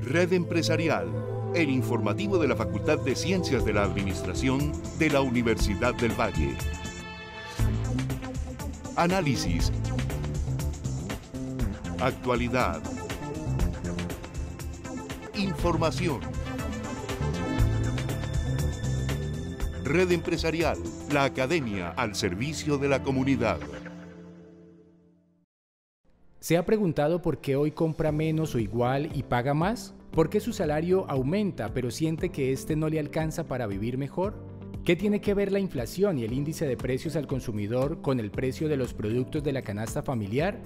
Red Empresarial, el informativo de la Facultad de Ciencias de la Administración de la Universidad del Valle. Análisis. Actualidad. Información. Red Empresarial, la academia al servicio de la comunidad. ¿Se ha preguntado por qué hoy compra menos o igual y paga más? ¿Por qué su salario aumenta pero siente que este no le alcanza para vivir mejor? ¿Qué tiene que ver la inflación y el índice de precios al consumidor con el precio de los productos de la canasta familiar?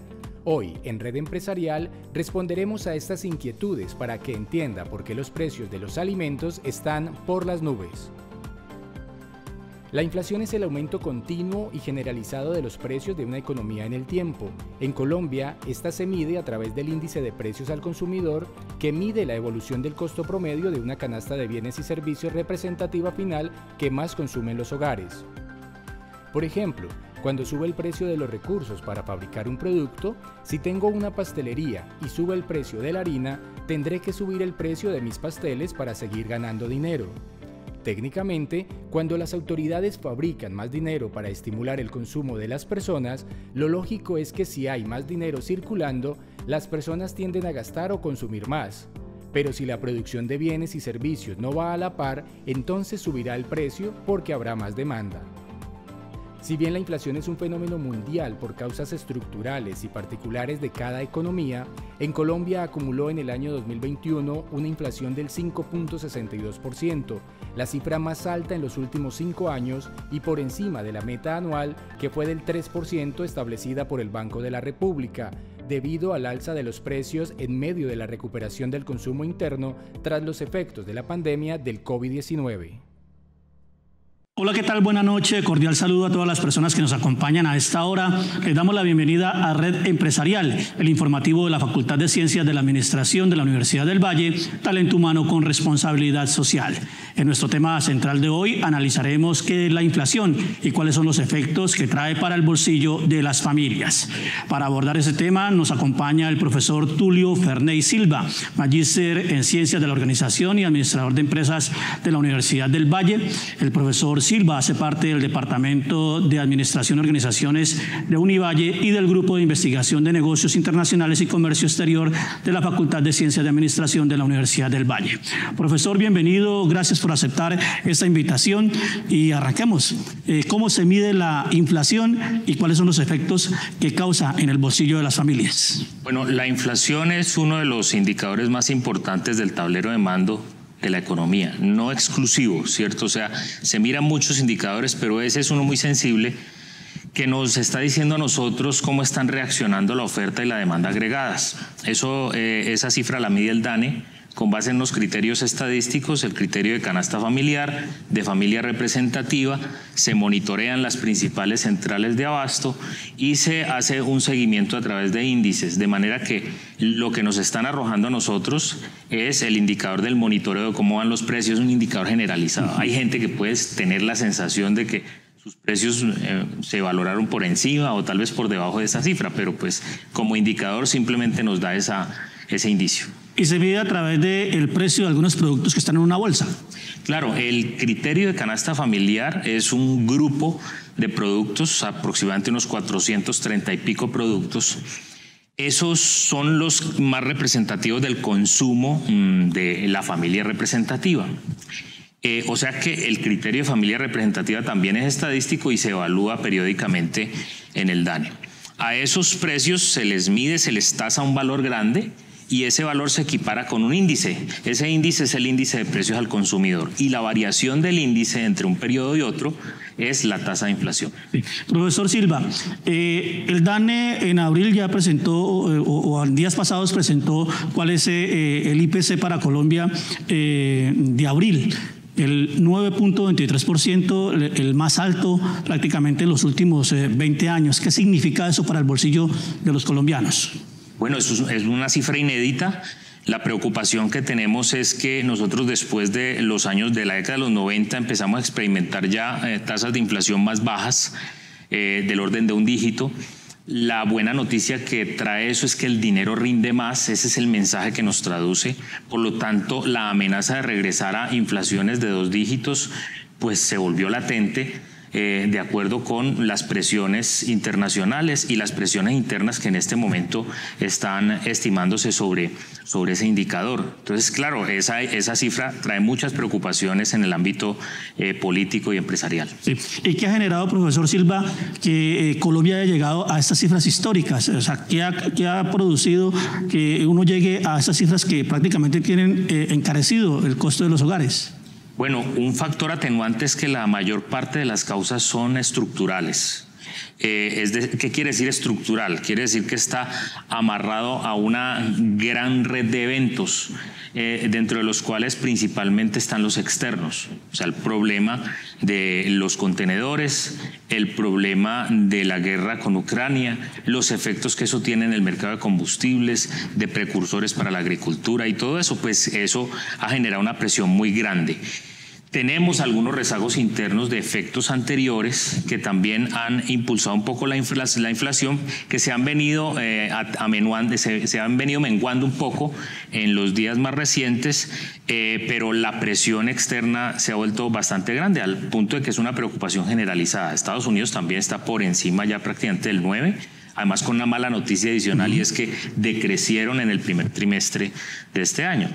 Hoy, en Red Empresarial, responderemos a estas inquietudes para que entienda por qué los precios de los alimentos están por las nubes. La inflación es el aumento continuo y generalizado de los precios de una economía en el tiempo. En Colombia, esta se mide a través del índice de precios al consumidor, que mide la evolución del costo promedio de una canasta de bienes y servicios representativa final que más consumen los hogares. Por ejemplo, cuando sube el precio de los recursos para fabricar un producto, si tengo una pastelería y sube el precio de la harina, tendré que subir el precio de mis pasteles para seguir ganando dinero. Técnicamente, cuando las autoridades fabrican más dinero para estimular el consumo de las personas, lo lógico es que si hay más dinero circulando, las personas tienden a gastar o consumir más. Pero si la producción de bienes y servicios no va a la par, entonces subirá el precio porque habrá más demanda. Si bien la inflación es un fenómeno mundial por causas estructurales y particulares de cada economía, en Colombia acumuló en el año 2021 una inflación del 5.62%, la cifra más alta en los últimos 5 años y por encima de la meta anual que fue del 3% establecida por el Banco de la República, debido al alza de los precios en medio de la recuperación del consumo interno tras los efectos de la pandemia del COVID-19. Hola, ¿qué tal? Buenas noches. Cordial saludo a todas las personas que nos acompañan a esta hora. Les damos la bienvenida a Red Empresarial, el informativo de la Facultad de Ciencias de la Administración de la Universidad del Valle, talento humano con responsabilidad social. En nuestro tema central de hoy analizaremos qué es la inflación y cuáles son los efectos que trae para el bolsillo de las familias. Para abordar ese tema nos acompaña el profesor Tulio Ferney Silva, magíster en Ciencias de la Organización y administrador de empresas de la Universidad del Valle. El profesor Silva hace parte del Departamento de Administración y Organizaciones de Univalle y del Grupo de Investigación de Negocios Internacionales y Comercio Exterior de la Facultad de Ciencias de Administración de la Universidad del Valle. Profesor, bienvenido, gracias por aceptar esta invitación y arranquemos. ¿Cómo se mide la inflación y cuáles son los efectos que causa en el bolsillo de las familias? Bueno, la inflación es uno de los indicadores más importantes del tablero de mando de la economía, no exclusivo, ¿cierto? O sea, se miran muchos indicadores, pero ese es uno muy sensible que nos está diciendo a nosotros cómo están reaccionando la oferta y la demanda agregadas. Esa cifra la mide el DANE con base en los criterios estadísticos, el criterio de canasta familiar, de familia representativa, se monitorean las principales centrales de abasto y se hace un seguimiento a través de índices, de manera que lo que nos están arrojando a nosotros es el indicador del monitoreo de cómo van los precios, un indicador generalizado. Hay gente que puede tener la sensación de que sus precios se valoraron por encima o tal vez por debajo de esa cifra, pero pues como indicador simplemente nos da ese indicio. Y se mide a través del precio de algunos productos que están en una bolsa. Claro, el criterio de canasta familiar es un grupo de productos, aproximadamente unos 430 y pico productos. Esos son los más representativos del consumo de la familia representativa. O sea que el criterio de familia representativa también es estadístico y se evalúa periódicamente en el DANE. A esos precios se les mide, se les tasa un valor grande y ese valor se equipara con un índice. Ese índice es el índice de precios al consumidor y la variación del índice entre un periodo y otro es la tasa de inflación. Sí. Profesor Silva, el DANE en abril ya presentó, o en días pasados presentó cuál es el IPC para Colombia de abril. El 9.23%, el más alto prácticamente en los últimos 20 años. ¿Qué significa eso para el bolsillo de los colombianos? Bueno, eso es una cifra inédita. La preocupación que tenemos es que nosotros después de los años de la década de los 90 empezamos a experimentar ya tasas de inflación más bajas, del orden de un dígito. La buena noticia que trae eso es que el dinero rinde más, ese es el mensaje que nos traduce. Por lo tanto, la amenaza de regresar a inflaciones de 2 dígitos pues se volvió latente, de acuerdo con las presiones internacionales y las presiones internas que en este momento están estimándose sobre ese indicador. Entonces, claro, esa cifra trae muchas preocupaciones en el ámbito político y empresarial. Sí. ¿Y qué ha generado, profesor Silva, que Colombia haya llegado a estas cifras históricas? O sea, ¿qué ha producido que uno llegue a estas cifras que prácticamente tienen encarecido el costo de los hogares? Bueno, un factor atenuante es que la mayor parte de las causas son estructurales. ¿Qué quiere decir estructural? Quiere decir que está amarrado a una gran red de eventos, dentro de los cuales principalmente están los externos. O sea, el problema de los contenedores, el problema de la guerra con Ucrania, los efectos que eso tiene en el mercado de combustibles, de precursores para la agricultura y todo eso, pues eso ha generado una presión muy grande. Tenemos algunos rezagos internos de efectos anteriores que también han impulsado un poco la inflación, que se han venido menguando un poco en los días más recientes, pero la presión externa se ha vuelto bastante grande, al punto de que es una preocupación generalizada. Estados Unidos también está por encima ya prácticamente del 9%. Además, con una mala noticia adicional, y es que decrecieron en el primer trimestre de este año.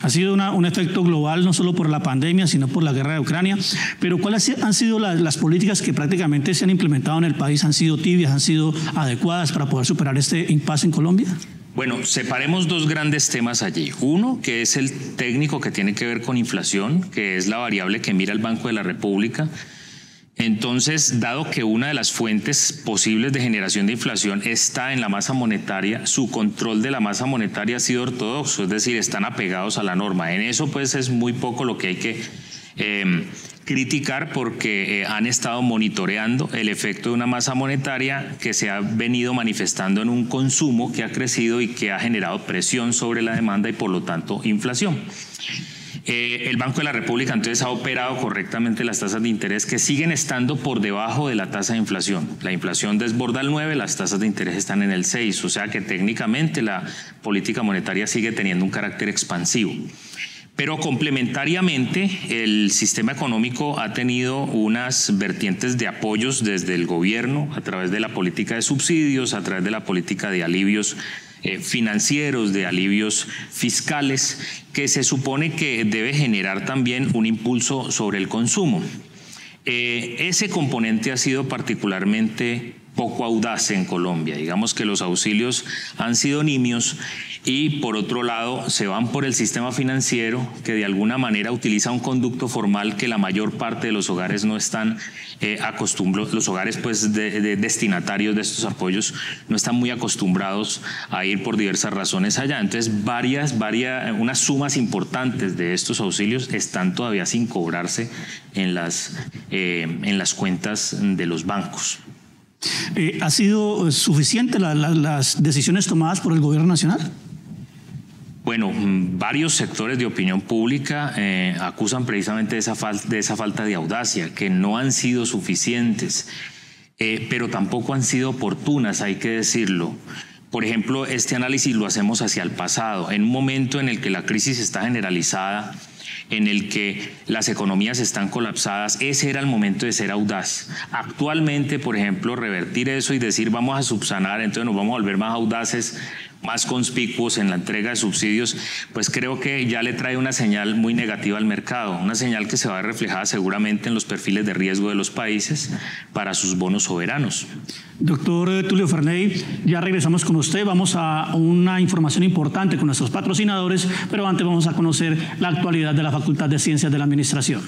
Ha sido un efecto global, no solo por la pandemia, sino por la guerra de Ucrania. Pero ¿cuáles han sido las políticas que prácticamente se han implementado en el país? ¿Han sido tibias, han sido adecuadas para poder superar este impasse en Colombia? Bueno, separemos 2 grandes temas allí. Uno, que es el técnico, que tiene que ver con inflación, que es la variable que mira el Banco de la República. Entonces, dado que una de las fuentes posibles de generación de inflación está en la masa monetaria, su control de la masa monetaria ha sido ortodoxo, es decir, están apegados a la norma. En eso pues es muy poco lo que hay que criticar, porque han estado monitoreando el efecto de una masa monetaria que se ha venido manifestando en un consumo que ha crecido y que ha generado presión sobre la demanda y por lo tanto inflación. El Banco de la República entonces ha operado correctamente las tasas de interés, que siguen estando por debajo de la tasa de inflación. La inflación desborda el 9, las tasas de interés están en el 6, o sea que técnicamente la política monetaria sigue teniendo un carácter expansivo. Pero complementariamente, el sistema económico ha tenido unas vertientes de apoyos desde el gobierno a través de la política de subsidios, a través de la política de alivios financieros, de alivios fiscales, que se supone que debe generar también un impulso sobre el consumo. Ese componente ha sido particularmente poco audaz en Colombia. Digamos que los auxilios han sido nimios y, por otro lado, se van por el sistema financiero, que de alguna manera utiliza un conducto formal que la mayor parte de los hogares no están acostumbrados, los hogares pues de destinatarios de estos apoyos no están muy acostumbrados a ir por diversas razones allá. Entonces, unas sumas importantes de estos auxilios están todavía sin cobrarse en las cuentas de los bancos. ¿Ha sido suficiente las decisiones tomadas por el gobierno nacional? Bueno, varios sectores de opinión pública acusan precisamente de esa falta de audacia, que no han sido suficientes, pero tampoco han sido oportunas, hay que decirlo. Por ejemplo, este análisis lo hacemos hacia el pasado, en un momento en el que la crisis está generalizada, en el que las economías están colapsadas. Ese era el momento de ser audaz. Actualmente, por ejemplo, revertir eso y decir vamos a subsanar, entonces nos vamos a volver más audaces, más conspicuos en la entrega de subsidios, pues creo que ya le trae una señal muy negativa al mercado, una señal que se va a ver reflejada seguramente en los perfiles de riesgo de los países para sus bonos soberanos. Doctor Tulio Ferney, ya regresamos con usted, vamos a una información importante con nuestros patrocinadores, pero antes vamos a conocer la actualidad de la Facultad de Ciencias de la Administración.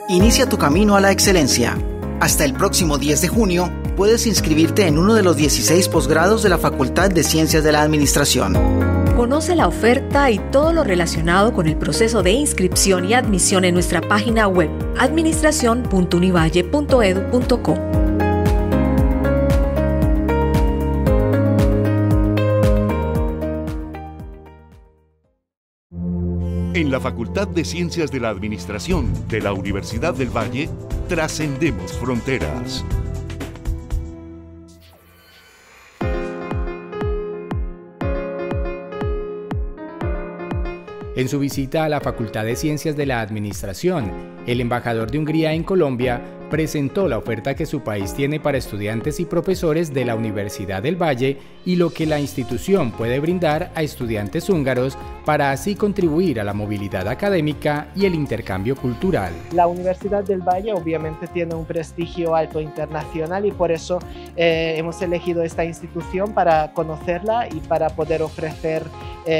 Inicia tu camino a la excelencia. Hasta el próximo 10 de junio puedes inscribirte en uno de los 16 posgrados de la Facultad de Ciencias de la Administración. Conoce la oferta y todo lo relacionado con el proceso de inscripción y admisión en nuestra página web administracion.univalle.edu.co. En la Facultad de Ciencias de la Administración de la Universidad del Valle, trascendemos fronteras. En su visita a la Facultad de Ciencias de la Administración, el embajador de Hungría en Colombia presentó la oferta que su país tiene para estudiantes y profesores de la Universidad del Valle y lo que la institución puede brindar a estudiantes húngaros para así contribuir a la movilidad académica y el intercambio cultural. La Universidad del Valle obviamente tiene un prestigio alto internacional y por eso hemos elegido esta institución para conocerla y para poder ofrecer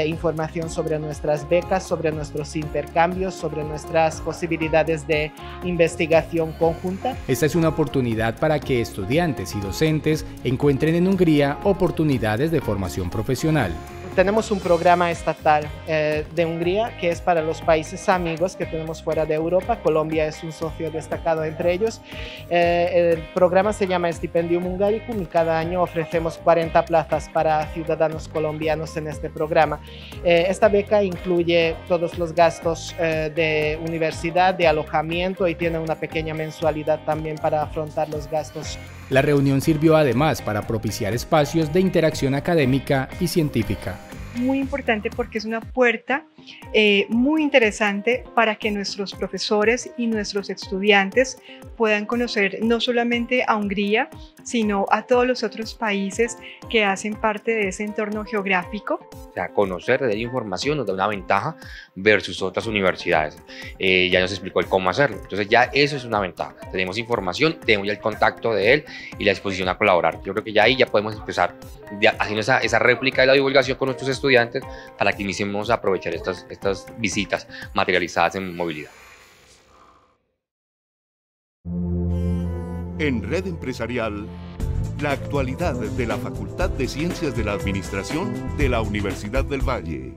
información sobre nuestras becas, sobre nuestros intercambios, sobre nuestras posibilidades de investigación conjunta. Esta es una oportunidad para que estudiantes y docentes encuentren en Hungría oportunidades de formación profesional. Tenemos un programa estatal de Hungría que es para los países amigos que tenemos fuera de Europa. Colombia es un socio destacado entre ellos. El programa se llama Stipendium Hungaricum y cada año ofrecemos 40 plazas para ciudadanos colombianos en este programa. Esta beca incluye todos los gastos de universidad, de alojamiento y tiene una pequeña mensualidad también para afrontar los gastos. La reunión sirvió además para propiciar espacios de interacción académica y científica. Muy importante porque es una puerta muy interesante para que nuestros profesores y nuestros estudiantes puedan conocer no solamente a Hungría, sino a todos los otros países que hacen parte de ese entorno geográfico. O sea, conocer de la información nos da una ventaja versus otras universidades. Ya nos explicó el cómo hacerlo, entonces ya eso es una ventaja. Tenemos información, tenemos ya el contacto de él y la disposición a colaborar. Yo creo que ya ahí ya podemos empezar haciendo esa réplica de la divulgación con nuestros estudiantes para que iniciemos a aprovechar estas visitas materializadas en movilidad. En Red Empresarial, la actualidad de la Facultad de Ciencias de la Administración de la Universidad del Valle.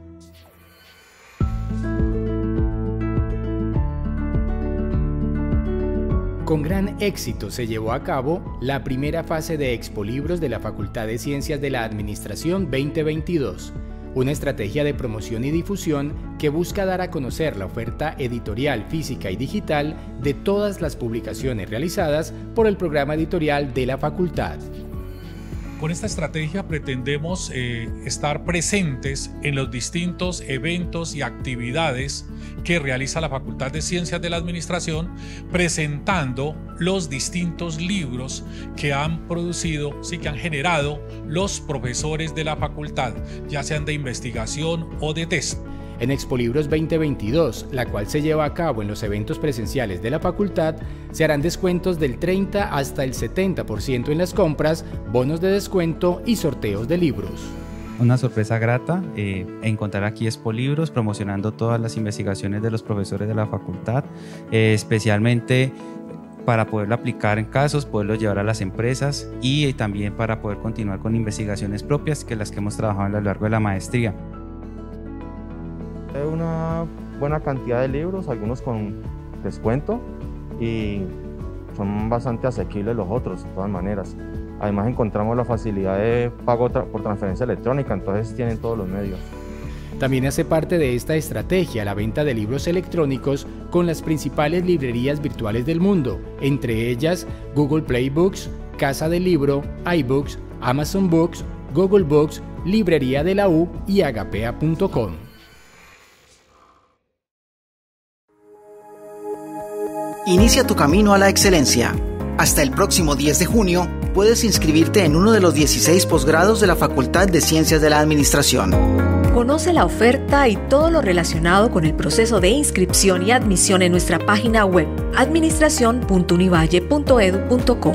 Con gran éxito se llevó a cabo la primera fase de Expolibros de la Facultad de Ciencias de la Administración 2022, una estrategia de promoción y difusión que busca dar a conocer la oferta editorial física y digital de todas las publicaciones realizadas por el programa editorial de la facultad. Con esta estrategia pretendemos estar presentes en los distintos eventos y actividades que realiza la Facultad de Ciencias de la Administración, presentando los distintos libros que han producido, que han generado los profesores de la facultad, ya sean de investigación o de test. En Expolibros 2022, la cual se lleva a cabo en los eventos presenciales de la facultad, se harán descuentos del 30 hasta el 70% en las compras, bonos de descuento y sorteos de libros. Una sorpresa grata encontrar aquí Expolibros promocionando todas las investigaciones de los profesores de la facultad, especialmente para poderlo aplicar en casos, poderlo llevar a las empresas y también para poder continuar con investigaciones propias que las que hemos trabajado a lo largo de la maestría. Una buena cantidad de libros, algunos con descuento y son bastante asequibles los otros de todas maneras. Además encontramos la facilidad de pago por transferencia electrónica, entonces tienen todos los medios. También hace parte de esta estrategia la venta de libros electrónicos con las principales librerías virtuales del mundo, entre ellas Google Play Books, Casa del Libro, iBooks, Amazon Books, Google Books, Librería de la U y agapea.com. Inicia tu camino a la excelencia. Hasta el próximo 10 de junio puedes inscribirte en uno de los 16 posgrados de la Facultad de Ciencias de la Administración. Conoce la oferta y todo lo relacionado con el proceso de inscripción y admisión en nuestra página web administracion.univalle.edu.co.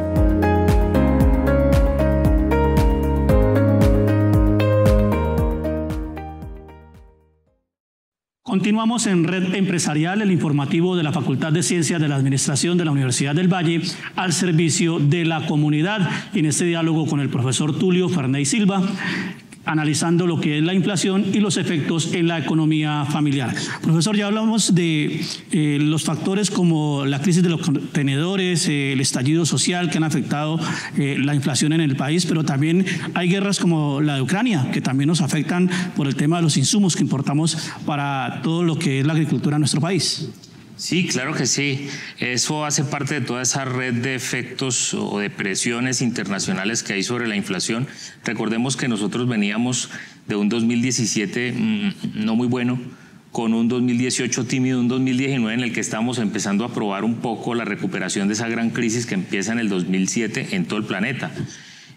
Continuamos en Red Empresarial, el informativo de la Facultad de Ciencias de la Administración de la Universidad del Valle al servicio de la comunidad. Y en este diálogo con el profesor Tulio Ferney Silva, analizando lo que es la inflación y los efectos en la economía familiar. Profesor, ya hablamos de los factores como la crisis de los contenedores, el estallido social que han afectado la inflación en el país, pero también hay guerras como la de Ucrania, que también nos afectan por el tema de los insumos que importamos para todo lo que es la agricultura en nuestro país. Sí, claro que sí. Eso hace parte de toda esa red de efectos o de presiones internacionales que hay sobre la inflación. Recordemos que nosotros veníamos de un 2017 no muy bueno, con un 2018 tímido, un 2019 en el que estamos empezando a probar un poco la recuperación de esa gran crisis que empieza en el 2007 en todo el planeta.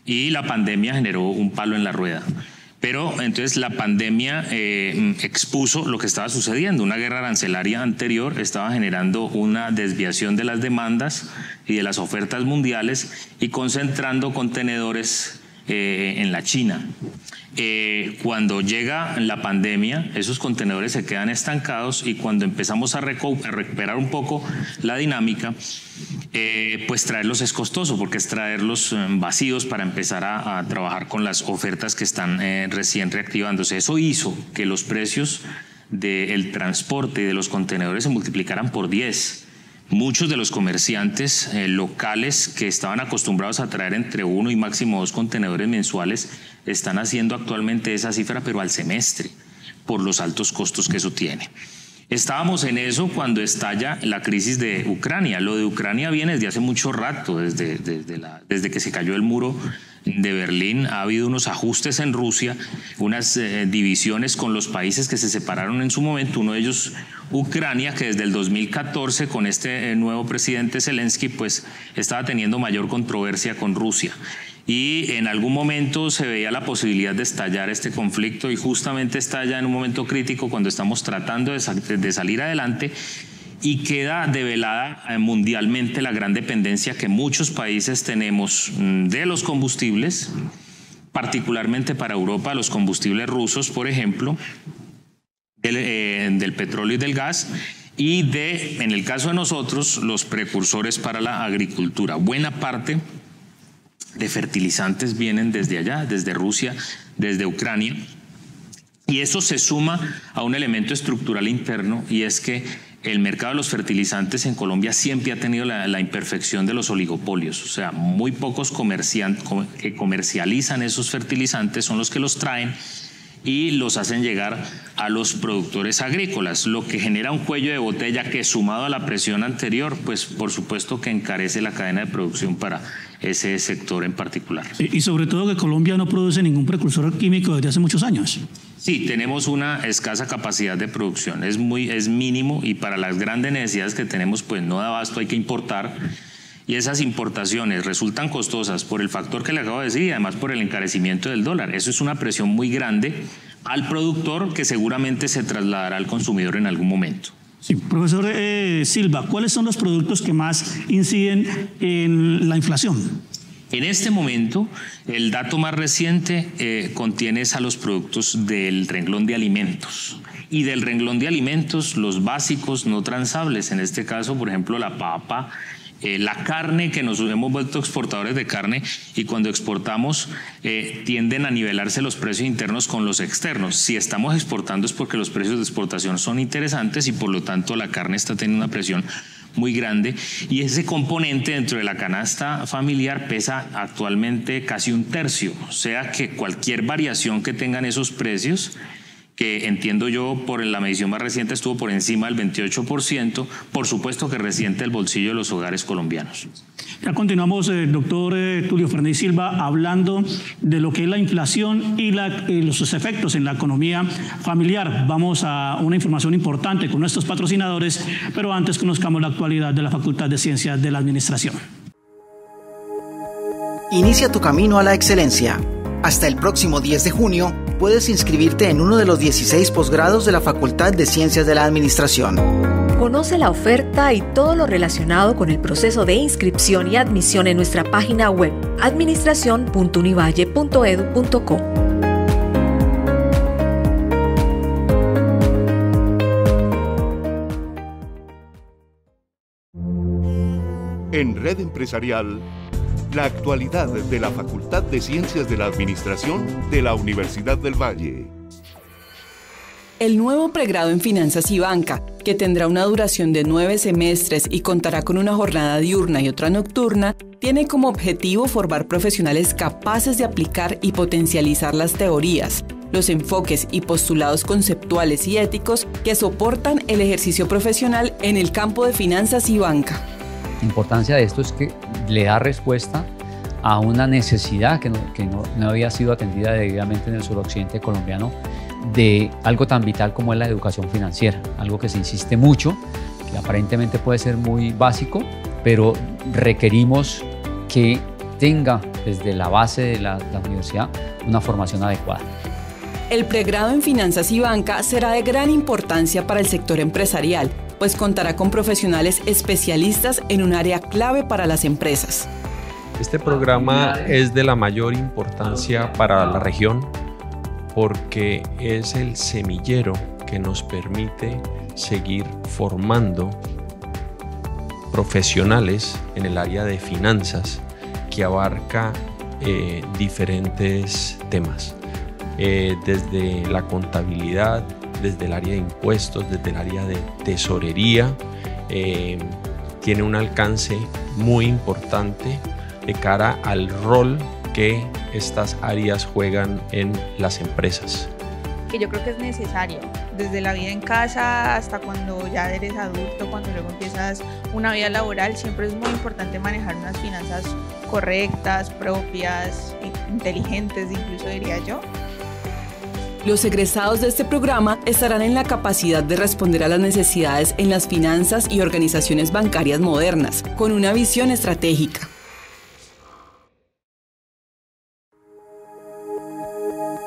Y la pandemia generó un palo en la rueda. Pero entonces la pandemia expuso lo que estaba sucediendo. Una guerra arancelaria anterior estaba generando una desviación de las demandas y de las ofertas mundiales y concentrando contenedores en la China. Cuando llega la pandemia, esos contenedores se quedan estancados y cuando empezamos a recuperar un poco la dinámica, pues traerlos es costoso porque es traerlos vacíos para empezar a trabajar con las ofertas que están recién reactivándose. Eso hizo que los precios del transporte y de los contenedores se multiplicaran por 10. Muchos de los comerciantes locales que estaban acostumbrados a traer entre 1 y máximo 2 contenedores mensuales están haciendo actualmente esa cifra, pero al semestre, por los altos costos que eso tiene. Estábamos en eso cuando estalla la crisis de Ucrania. Lo de Ucrania viene desde hace mucho rato, desde que se cayó el muro de Berlín. Ha habido unos ajustes en Rusia, unas divisiones con los países que se separaron en su momento, uno de ellos Ucrania, que desde el 2014 con este nuevo presidente Zelensky pues estaba teniendo mayor controversia con Rusia. Y en algún momento se veía la posibilidad de estallar este conflicto y justamente estalla en un momento crítico cuando estamos tratando de salir adelante y queda develada mundialmente la gran dependencia que muchos países tenemos de los combustibles, particularmente para Europa, los combustibles rusos, por ejemplo, del petróleo y del gas, y en el caso de nosotros, los precursores para la agricultura. Buena parte de fertilizantes vienen desde allá, desde Rusia, desde Ucrania, y eso se suma a un elemento estructural interno, y es que el mercado de los fertilizantes en Colombia siempre ha tenido la imperfección de los oligopolios, o sea, muy pocos comerciantes que comercializan esos fertilizantes son los que los traen y los hacen llegar a los productores agrícolas, lo que genera un cuello de botella que, sumado a la presión anterior, pues por supuesto que encarece la cadena de producción para ese sector en particular. Y sobre todo que Colombia no produce ningún precursor químico desde hace muchos años. Sí, tenemos una escasa capacidad de producción, es mínimo, y para las grandes necesidades que tenemos pues no da abasto, hay que importar. Y esas importaciones resultan costosas por el factor que le acabo de decir y además por el encarecimiento del dólar. Eso es una presión muy grande al productor que seguramente se trasladará al consumidor en algún momento. Sí, profesor Silva, ¿cuáles son los productos que más inciden en la inflación? En este momento, el dato más reciente contiene a los productos del renglón de alimentos. Y del renglón de alimentos, los básicos no transables, en este caso, por ejemplo, la papa, la carne, que nos hemos vuelto exportadores de carne y cuando exportamos tienden a nivelarse los precios internos con los externos. Si estamos exportando es porque los precios de exportación son interesantes y por lo tanto la carne está teniendo una presión muy grande y ese componente dentro de la canasta familiar pesa actualmente casi 1/3, o sea que cualquier variación que tengan esos precios, que entiendo yo por la medición más reciente estuvo por encima del 28%, por supuesto que resiente el bolsillo de los hogares colombianos. Ya continuamos, doctor Tulio Fernández Silva, hablando de lo que es la inflación y los efectos en la economía familiar. Vamos a una información importante con nuestros patrocinadores, pero antes conozcamos la actualidad de la Facultad de Ciencias de la Administración. Inicia tu camino a la excelencia. Hasta el próximo 10 de junio puedes inscribirte en uno de los 16 posgrados de la Facultad de Ciencias de la Administración. Conoce la oferta y todo lo relacionado con el proceso de inscripción y admisión en nuestra página web administracion.univalle.edu.co. En Red Empresarial, la actualidad de la Facultad de Ciencias de la Administración de la Universidad del Valle. El nuevo pregrado en Finanzas y Banca, que tendrá una duración de 9 semestres y contará con una jornada diurna y otra nocturna, tiene como objetivo formar profesionales capaces de aplicar y potencializar las teorías, los enfoques y postulados conceptuales y éticos que soportan el ejercicio profesional en el campo de finanzas y banca. La importancia de esto es que le da respuesta a una necesidad que no había sido atendida debidamente en el suroccidente colombiano, de algo tan vital como es la educación financiera, algo que se insiste mucho, que aparentemente puede ser muy básico, pero requerimos que tenga desde la base de la universidad una formación adecuada. El pregrado en Finanzas y Banca será de gran importancia para el sector empresarial, pues contará con profesionales especialistas en un área clave para las empresas. Este programa es de la mayor importancia para la región porque es el semillero que nos permite seguir formando profesionales en el área de finanzas que abarca diferentes temas, desde la contabilidad, desde el área de impuestos, desde el área de tesorería. Tiene un alcance muy importante de cara al rol que estas áreas juegan en las empresas. Que yo creo que es necesario, desde la vida en casa hasta cuando ya eres adulto, cuando luego empiezas una vida laboral, siempre es muy importante manejar unas finanzas correctas, propias, inteligentes, incluso diría yo. Los egresados de este programa estarán en la capacidad de responder a las necesidades en las finanzas y organizaciones bancarias modernas, con una visión estratégica.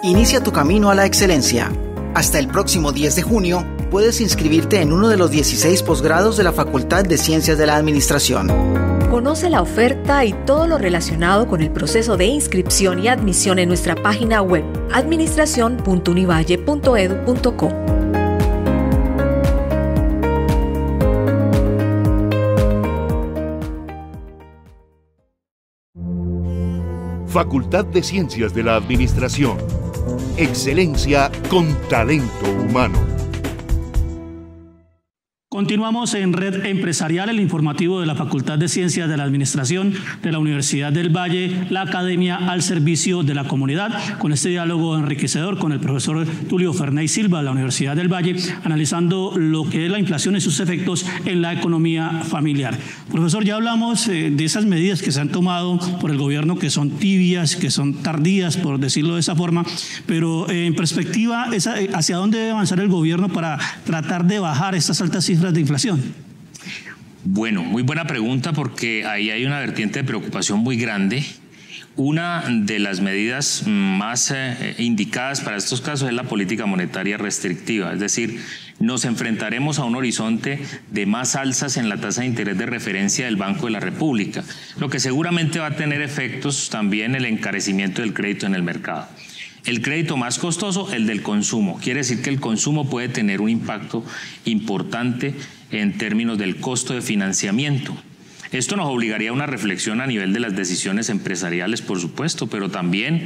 Inicia tu camino a la excelencia. Hasta el próximo 10 de junio puedes inscribirte en uno de los 16 posgrados de la Facultad de Ciencias de la Administración. Conoce la oferta y todo lo relacionado con el proceso de inscripción y admisión en nuestra página web administracion.univalle.edu.co. Facultad de Ciencias de la Administración. Excelencia con talento humano. Continuamos en Red Empresarial, el informativo de la Facultad de Ciencias de la Administración de la Universidad del Valle, la academia al servicio de la comunidad, con este diálogo enriquecedor con el profesor Tulio Ferney Silva de la Universidad del Valle, analizando lo que es la inflación y sus efectos en la economía familiar. Profesor, ya hablamos de esas medidas que se han tomado por el gobierno, que son tibias, que son tardías, por decirlo de esa forma, pero en perspectiva, ¿hacia dónde debe avanzar el gobierno para tratar de bajar estas altas cifras de inflación? Bueno, muy buena pregunta, porque ahí hay una vertiente de preocupación muy grande. Una de las medidas más indicadas para estos casos es la política monetaria restrictiva, es decir, nos enfrentaremos a un horizonte de más alzas en la tasa de interés de referencia del Banco de la República, lo que seguramente va a tener efectos también en el encarecimiento del crédito en el mercado. El crédito más costoso, el del consumo. Quiere decir que el consumo puede tener un impacto importante en términos del costo de financiamiento. Esto nos obligaría a una reflexión a nivel de las decisiones empresariales, por supuesto, pero también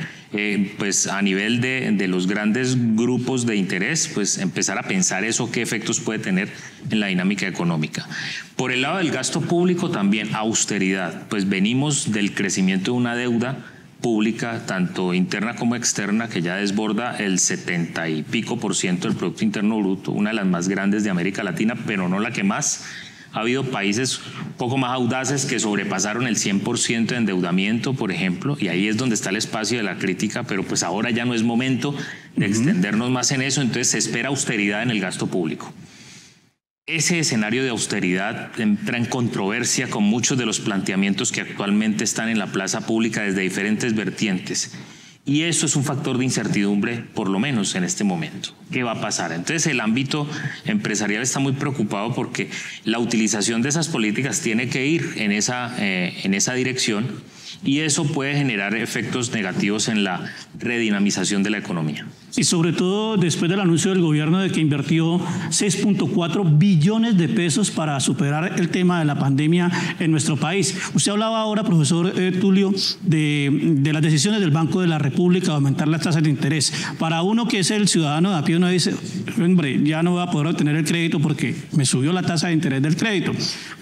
pues a nivel de los grandes grupos de interés, pues empezar a pensar eso, qué efectos puede tener en la dinámica económica. Por el lado del gasto público también, austeridad, pues venimos del crecimiento de una deuda pública, tanto interna como externa, que ya desborda el 70 y pico % del Producto Interno Bruto, una de las más grandes de América Latina, pero no la que más. Ha habido países un poco más audaces que sobrepasaron el 100% de endeudamiento, por ejemplo, y ahí es donde está el espacio de la crítica, pero pues ahora ya no es momento de extendernos más en eso, entonces se espera austeridad en el gasto público. Ese escenario de austeridad entra en controversia con muchos de los planteamientos que actualmente están en la plaza pública desde diferentes vertientes. Y eso es un factor de incertidumbre, por lo menos en este momento. ¿Qué va a pasar? Entonces el ámbito empresarial está muy preocupado porque la utilización de esas políticas tiene que ir en esa dirección, y eso puede generar efectos negativos en la redinamización de la economía. Y sobre todo después del anuncio del gobierno de que invirtió 6.4 billones de pesos para superar el tema de la pandemia en nuestro país. Usted hablaba ahora, profesor Tulio, de las decisiones del Banco de la República de aumentar las tasas de interés. Para uno que es el ciudadano de a pie, uno dice, hombre, ya no voy a poder obtener el crédito porque me subió la tasa de interés del crédito.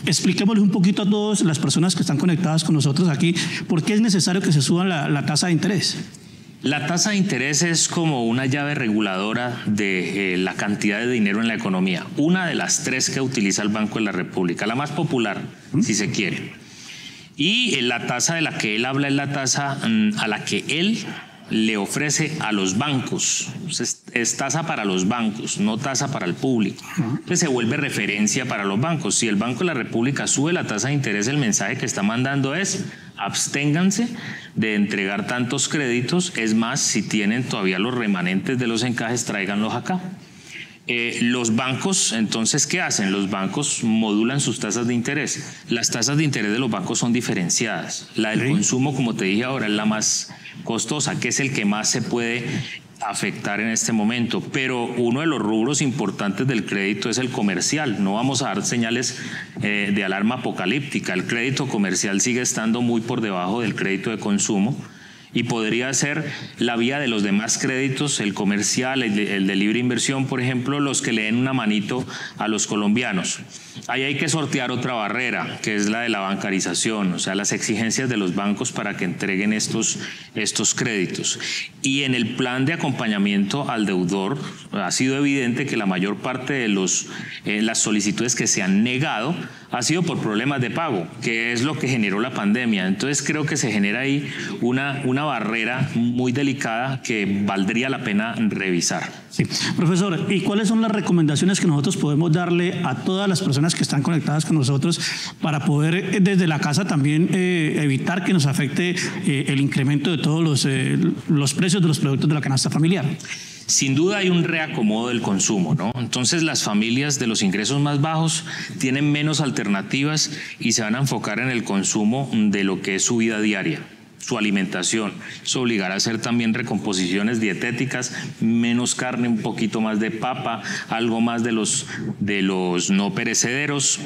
Expliquémosle un poquito a todas las personas que están conectadas con nosotros aquí, ¿por qué es necesario que se suba la tasa de interés? La tasa de interés es como una llave reguladora de la cantidad de dinero en la economía. Una de las tres que utiliza el Banco de la República, la más popular, si se quiere. Y la tasa de la que él habla es la tasa a la que él le ofrece a los bancos. Es tasa para los bancos, no tasa para el público. Entonces se vuelve referencia para los bancos. Si el Banco de la República sube la tasa de interés, el mensaje que está mandando es: absténganse de entregar tantos créditos. Es más, si tienen todavía los remanentes de los encajes, tráiganlos acá. Los bancos, entonces, ¿qué hacen? Los bancos modulan sus tasas de interés. Las tasas de interés de los bancos son diferenciadas. La del consumo, como te dije ahora, es la más costosa, que es el que más se puede afectar en este momento. Pero uno de los rubros importantes del crédito es el comercial. No vamos a dar señales de alarma apocalíptica. El crédito comercial sigue estando muy por debajo del crédito de consumo, y podría ser la vía de los demás créditos, el comercial, el de libre inversión, por ejemplo, los que le den una manito a los colombianos. Ahí hay que sortear otra barrera, que es la de la bancarización, o sea, las exigencias de los bancos para que entreguen estos créditos. Y en el plan de acompañamiento al deudor ha sido evidente que la mayor parte de las solicitudes que se han negado ha sido por problemas de pago, que es lo que generó la pandemia. Entonces creo que se genera ahí una barrera muy delicada que valdría la pena revisar. Sí. Profesor, ¿y cuáles son las recomendaciones que nosotros podemos darle a todas las personas que están conectadas con nosotros para poder desde la casa también evitar que nos afecte el incremento de todos los precios de los productos de la canasta familiar? Sin duda hay un reacomodo del consumo, ¿no? Entonces las familias de los ingresos más bajos tienen menos alternativas y se van a enfocar en el consumo de lo que es su vida diaria, su alimentación. Eso obligará a hacer también recomposiciones dietéticas, menos carne, un poquito más de papa, algo más de los no perecederos,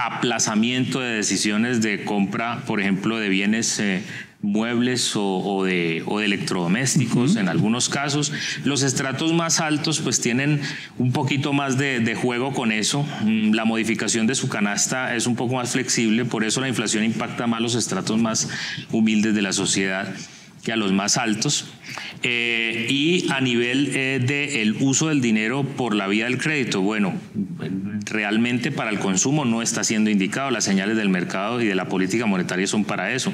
aplazamiento de decisiones de compra, por ejemplo, de bienes muebles o de electrodomésticos en algunos casos. Los estratos más altos pues tienen un poquito más de juego con eso. La modificación de su canasta es un poco más flexible, por eso la inflación impacta más los estratos más humildes de la sociedad que a los más altos. Y a nivel del uso del dinero por la vía del crédito, bueno, realmente para el consumo no está siendo indicado. Las señales del mercado y de la política monetaria son para eso.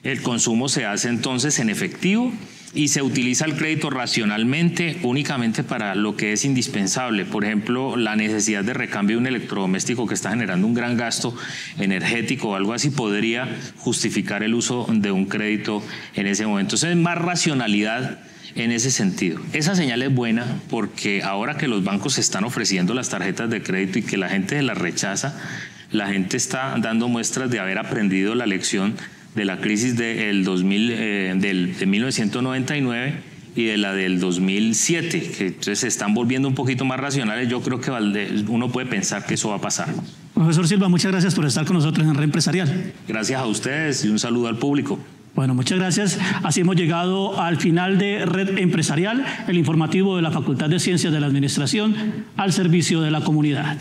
El consumo se hace entonces en efectivo y se utiliza el crédito racionalmente, únicamente para lo que es indispensable. Por ejemplo, la necesidad de recambio de un electrodoméstico que está generando un gran gasto energético o algo así podría justificar el uso de un crédito en ese momento. Entonces, más racionalidad en ese sentido. Esa señal es buena porque ahora que los bancos están ofreciendo las tarjetas de crédito y que la gente las rechaza, la gente está dando muestras de haber aprendido la lección de la crisis de 1999 y de la del 2007, que entonces se están volviendo un poquito más racionales. Yo creo que uno puede pensar que eso va a pasar. Profesor Silva, muchas gracias por estar con nosotros en Red Empresarial. Gracias a ustedes y un saludo al público. Bueno, muchas gracias. Así hemos llegado al final de Red Empresarial, el informativo de la Facultad de Ciencias de la Administración al servicio de la comunidad.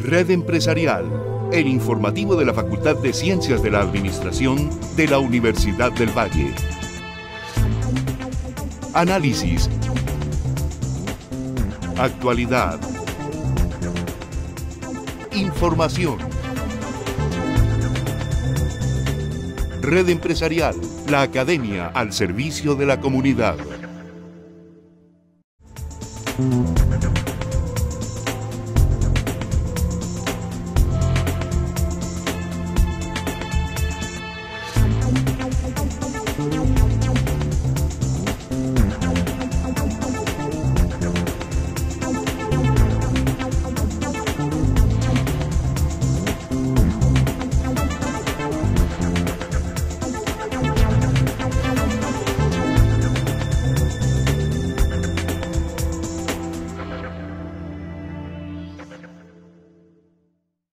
Red Empresarial, el informativo de la Facultad de Ciencias de la Administración de la Universidad del Valle. Análisis. Actualidad. Información. Red Empresarial, la academia al servicio de la comunidad.